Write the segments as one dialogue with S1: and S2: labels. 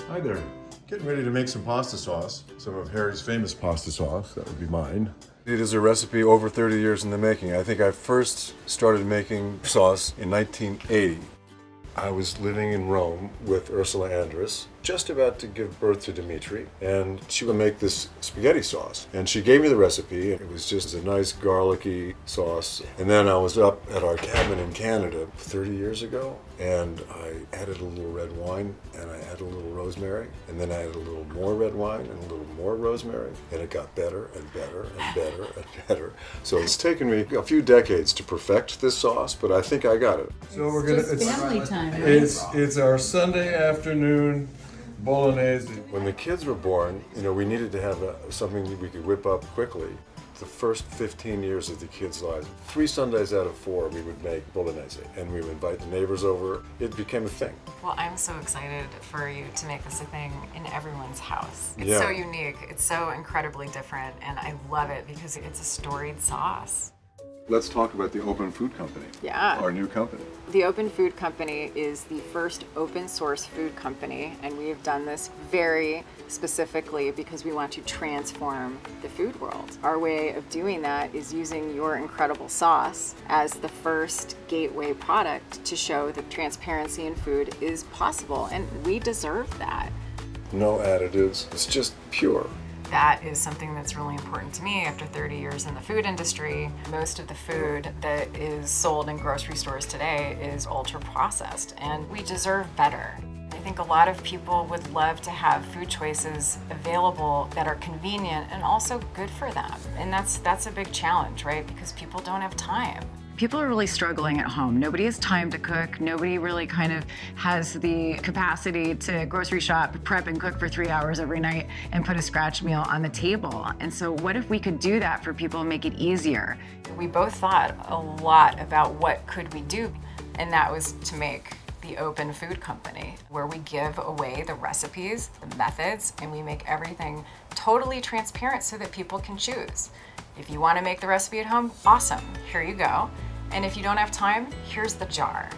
S1: Hi there. Getting ready to make some pasta sauce. Some of Harry's famous pasta sauce. That would be mine. It is a recipe over 30 years in the making. I think I first started making sauce in 1980. I was living in Rome with Ursula Andress, just about to give birth to Dimitri, and she would make this spaghetti sauce. And she gave me the recipe. It was just a nice garlicky sauce. And then I was up at our cabin in Canada 30 years ago, and I added a little red wine, and I added a little rosemary, and then I added a little more red wine and a little more rosemary, and it got better and better and better and better. So it's taken me a few decades to perfect this sauce, but I think I got it. So we're gonna.
S2: It's family time. Right?
S1: It's our Sunday afternoon bolognese. When the kids were born, we needed to have something we could whip up quickly. The first 15 years of the kids' lives, 3 Sundays out of 4, we would make bolognese, and we would invite the neighbors over. It became a thing.
S3: Well, I'm so excited for you to make this a thing in everyone's house. It's
S1: Yeah.
S3: so unique. It's so incredibly different, and I love it because it's a storied sauce.
S1: Let's talk about the Open Food Company.
S3: Yeah.
S1: Our new company.
S3: The Open Food Company is the first open source food company, and we have done this very specifically because we want to transform the food world. Our way of doing that is using your incredible sauce as the first gateway product to show that transparency in food is possible, and we deserve that.
S1: No additives. It's just pure.
S3: That is something that's really important to me after 30 years in the food industry. Most of the food that is sold in grocery stores today is ultra processed, and we deserve better. I think a lot of people would love to have food choices available that are convenient and also good for them. And that's a big challenge, right? Because people don't have time. People are really struggling at home. Nobody has time to cook. Nobody really kind of has the capacity to grocery shop, prep and cook for 3 hours every night and put a scratch meal on the table. And so what if we could do that for people and make it easier? We both thought a lot about what could we do, and that was to make the Open Food Company, where we give away the recipes, the methods, and we make everything totally transparent so that people can choose. If you want to make the recipe at home, awesome, here you go. And if you don't have time, here's the jar.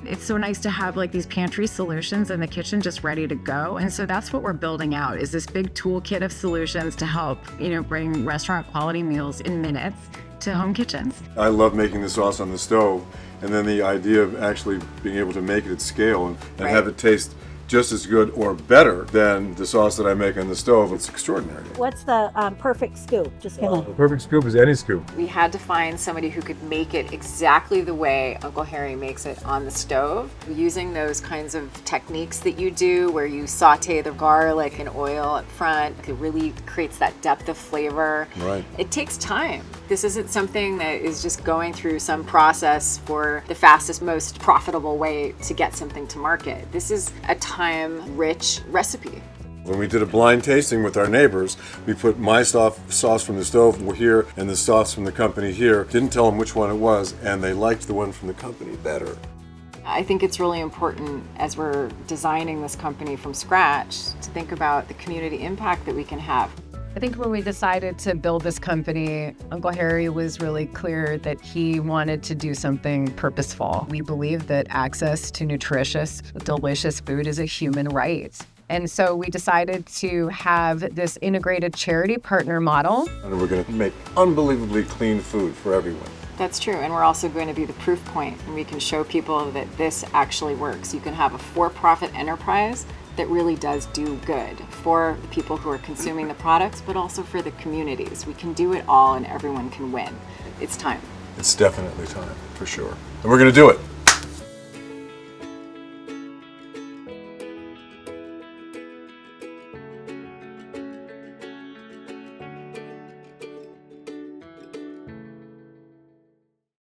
S3: It's so nice to have like these pantry solutions in the kitchen just ready to go. And so that's what we're building out, is this big toolkit of solutions to help, bring restaurant quality meals in minutes to home kitchens.
S1: I love making the sauce on the stove, and then the idea of actually being able to make it at scale and
S3: Right.
S1: have it taste just as good or better than the sauce that I make on the stove. It's extraordinary.
S2: What's the perfect scoop? Just gonna.
S1: The perfect scoop is any scoop.
S3: We had to find somebody who could make it exactly the way Uncle Harry makes it on the stove, using those kinds of techniques that you do where you saute the garlic in oil up front. It really creates that depth of flavor.
S1: Right.
S3: It takes time. This isn't something that is just going through some process for the fastest, most profitable way to get something to market. This is a time-rich recipe.
S1: When we did a blind tasting with our neighbors, we put my sauce from the stove here and the sauce from the company here. Didn't tell them which one it was, and they liked the one from the company better.
S3: I think it's really important as we're designing this company from scratch to think about the community impact that we can have.
S4: I think when we decided to build this company, Uncle Harry was really clear that he wanted to do something purposeful. We believe that access to nutritious, delicious food is a human right. And so we decided to have this integrated charity partner model.
S1: And we're going to make unbelievably clean food for everyone.
S3: That's true, and we're also going to be the proof point, and we can show people that this actually works. You can have a for-profit enterprise that really does do good for the people who are consuming the products, but also for the communities. We can do it all and everyone can win. It's time.
S1: It's definitely time, for sure. And we're going to do it.